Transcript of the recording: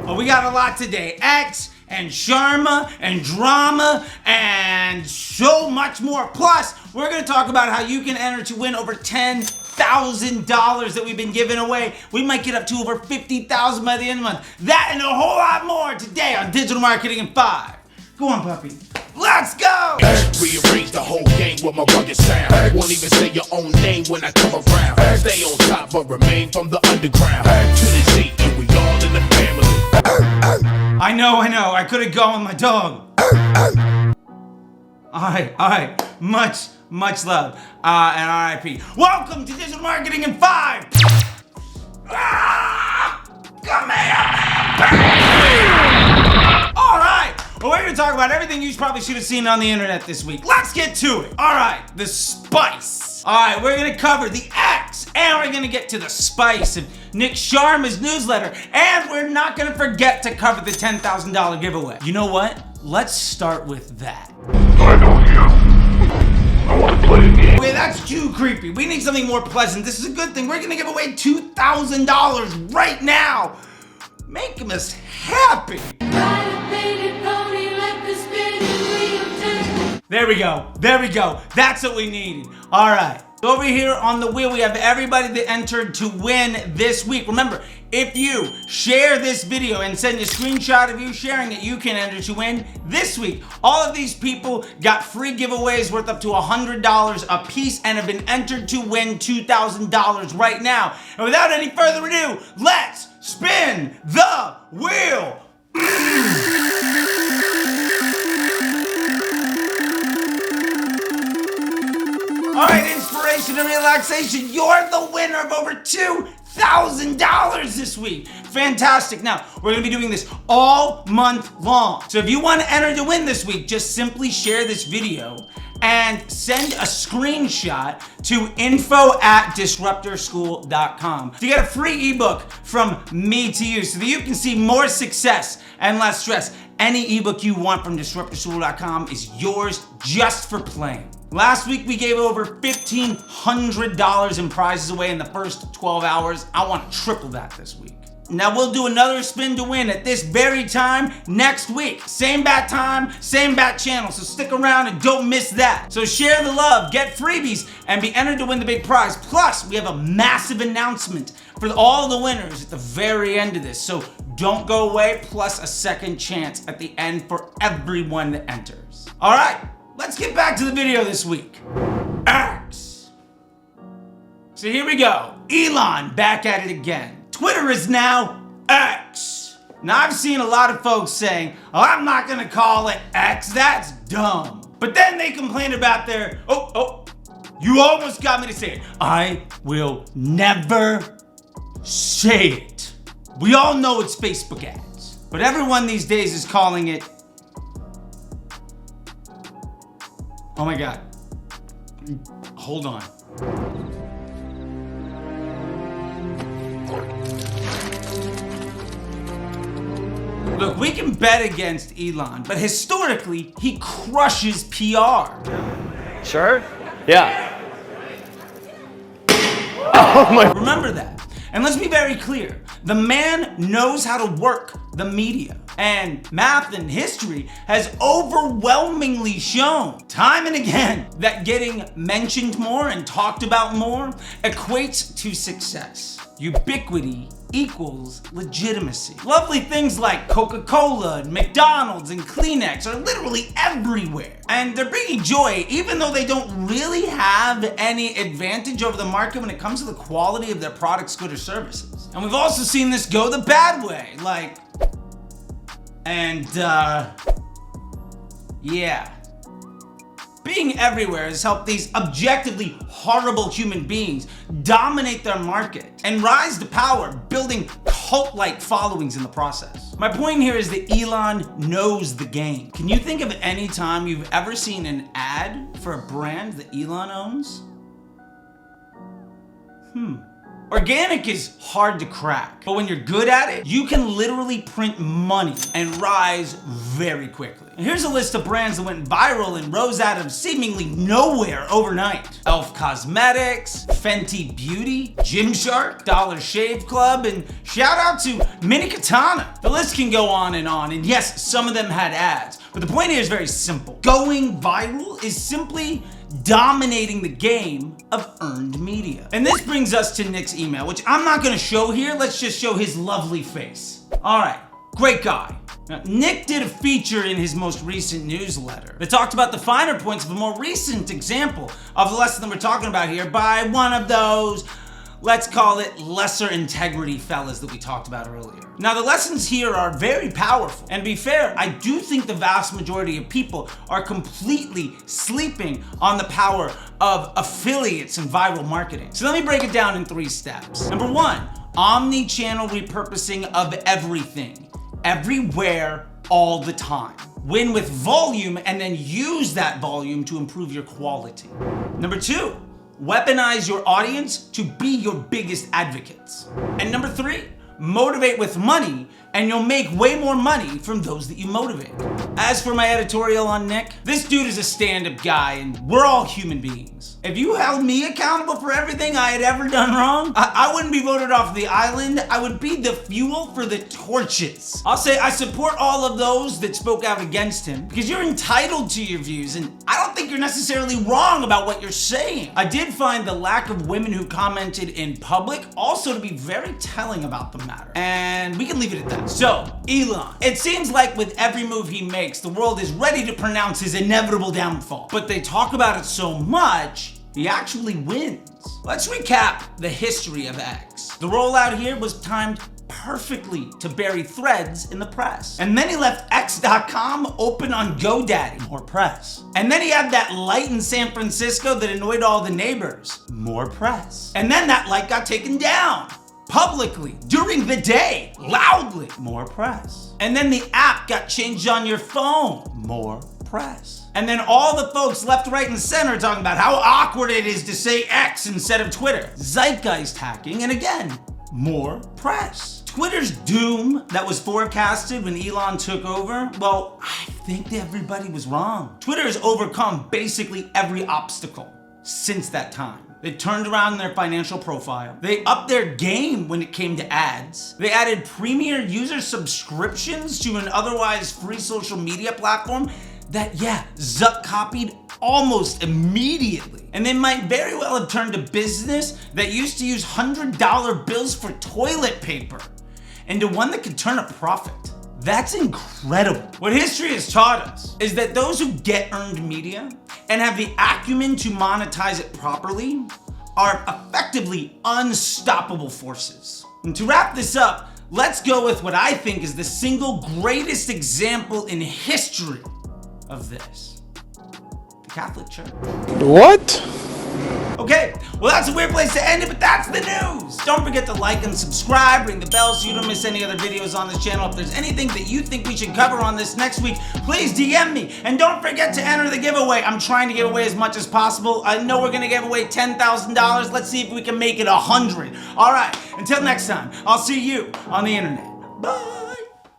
Oh, we got a lot today. X and Sharma and drama and so much more. Plus, we're gonna talk about how you can enter to win over $10,000 that we've been giving away. We might get up to over $50,000 by the end of the month. That and a whole lot more today on Digital Marketing in 5. Go on, puppy. Let's go! Rearrange the whole game with my rugged sound. Won't even say your own name when I come around. Stay on top but remain from the underground. To the Z and we all in the family. I know. I could have gone with my dog. Alright. Much love. And RIP. Welcome to Digital Marketing in 5. Come here. Alright. Well, we're going to talk about everything you probably should have seen on the internet this week. Let's get to it. Alright, the spice. Alright, we're going to cover the X, and we're going to get to the spice of Nick Sharma's newsletter, and we're not going to forget to cover the $10,000 giveaway. You know what? Let's start with that. I know you. I want to play a game. Wait, that's too creepy. We need something more pleasant. This is a good thing. We're going to give away $2,000 right now. Make us happy. There we go. That's what we needed. All right. Over here on the wheel, we have everybody that entered to win this week. Remember, if you share this video and send a screenshot of you sharing it, you can enter to win this week. All of these people got free giveaways worth up to $100 a piece and have been entered to win $2,000 right now. And without any further ado, let's spin the wheel. All right, inspiration and relaxation. You're the winner of over $2,000 this week. Fantastic. Now, we're going to be doing this all month long. So if you want to enter to win this week, just simply share this video and send a screenshot to info@disruptorschool.com to get a free ebook from me to you so that you can see more success and less stress. Any ebook you want from disruptorschool.com is yours just for playing. Last week we gave over $1,500 in prizes away in the first 12 hours. I want to triple that this week. Now we'll do another spin to win at this very time next week. Same bat time, same bat channel, so stick around and don't miss that. So share the love, get freebies, and be entered to win the big prize. Plus, we have a massive announcement for all the winners at the very end of this. So don't go away, plus a second chance at the end for everyone that enters. All right, let's get back to the video this week. X. So here we go. Elon back at it again. Twitter is now X. Now I've seen a lot of folks saying, oh, I'm not gonna call it X, that's dumb. But then they complain about their, you almost got me to say it. I will never say it. We all know it's Facebook ads, but everyone these days is calling it, oh my God, hold on. Look, we can bet against Elon, but historically, he crushes PR. Sure? Yeah. Oh my. Remember that. And let's be very clear. The man knows how to work the media. And math and history has overwhelmingly shown, time and again, that getting mentioned more and talked about more equates to success. Ubiquity equals legitimacy. Lovely things like Coca-Cola and McDonald's and Kleenex are literally everywhere. And they're bringing joy even though they don't really have any advantage over the market when it comes to the quality of their products, goods, or services. And we've also seen this go the bad way, yeah. Being everywhere has helped these objectively horrible human beings dominate their market and rise to power, building cult-like followings in the process. My point here is that Elon knows the game. Can you think of any time you've ever seen an ad for a brand that Elon owns? Organic is hard to crack, but when you're good at it, you can literally print money and rise very quickly. And here's a list of brands that went viral and rose out of seemingly nowhere overnight. Elf Cosmetics, Fenty Beauty, Gymshark, Dollar Shave Club, and shout out to Mini Katana. The list can go on, and yes, some of them had ads, but the point here is very simple. Going viral is simply dominating the game of earned media. And this brings us to Nick's email, which I'm not gonna show here. Let's just show his lovely face. All right, great guy. Now, Nick did a feature in his most recent newsletter that talked about the finer points of a more recent example of the lesson that we're talking about here by one of those, let's call it, lesser integrity fellas that we talked about earlier. Now, the lessons here are very powerful. And to be fair, I do think the vast majority of people are completely sleeping on the power of affiliates and viral marketing. So let me break it down in 3 steps. Number 1, omnichannel repurposing of everything, everywhere, all the time. Win with volume and then use that volume to improve your quality. Number 2, weaponize your audience to be your biggest advocates. And number 3, motivate with money, and you'll make way more money from those that you motivate. As for my editorial on Nick, this dude is a stand-up guy, and we're all human beings. If you held me accountable for everything I had ever done wrong, I wouldn't be voted off the island. I would be the fuel for the torches. I'll say I support all of those that spoke out against him, because you're entitled to your views, and I don't think you're necessarily wrong about what you're saying. I did find the lack of women who commented in public also to be very telling about the matter. And we can leave it at that. So, Elon, it seems like with every move he makes, the world is ready to pronounce his inevitable downfall. But they talk about it so much, he actually wins. Let's recap the history of X. The rollout here was timed perfectly to bury Threads in the press. And then he left X.com open on GoDaddy, more press. And then he had that light in San Francisco that annoyed all the neighbors, more press. And then that light got taken down, publicly, during the day, loudly, more press. And then the app got changed on your phone, more press. And then all the folks left, right, and center talking about how awkward it is to say X instead of Twitter. Zeitgeist hacking, and again, more press. Twitter's doom that was forecasted when Elon took over, well, I think that everybody was wrong. Twitter has overcome basically every obstacle since that time. They turned around their financial profile. They upped their game when it came to ads. They added premier user subscriptions to an otherwise free social media platform that, Zuck copied almost immediately. And they might very well have turned a business that used to use $100 bills for toilet paper into one that could turn a profit. That's incredible. What history has taught us is that those who get earned media and have the acumen to monetize it properly are effectively unstoppable forces. And to wrap this up, let's go with what I think is the single greatest example in history of this: the Catholic Church. What? Okay, well, that's a weird place to end it, but that's the news. Don't forget to like and subscribe, ring the bell so you don't miss any other videos on this channel. If there's anything that you think we should cover on this next week, please DM me. And don't forget to enter the giveaway. I'm trying to give away as much as possible. I know we're gonna give away $10,000. Let's see if we can make it 100. All right, until next time, I'll see you on the internet. Bye.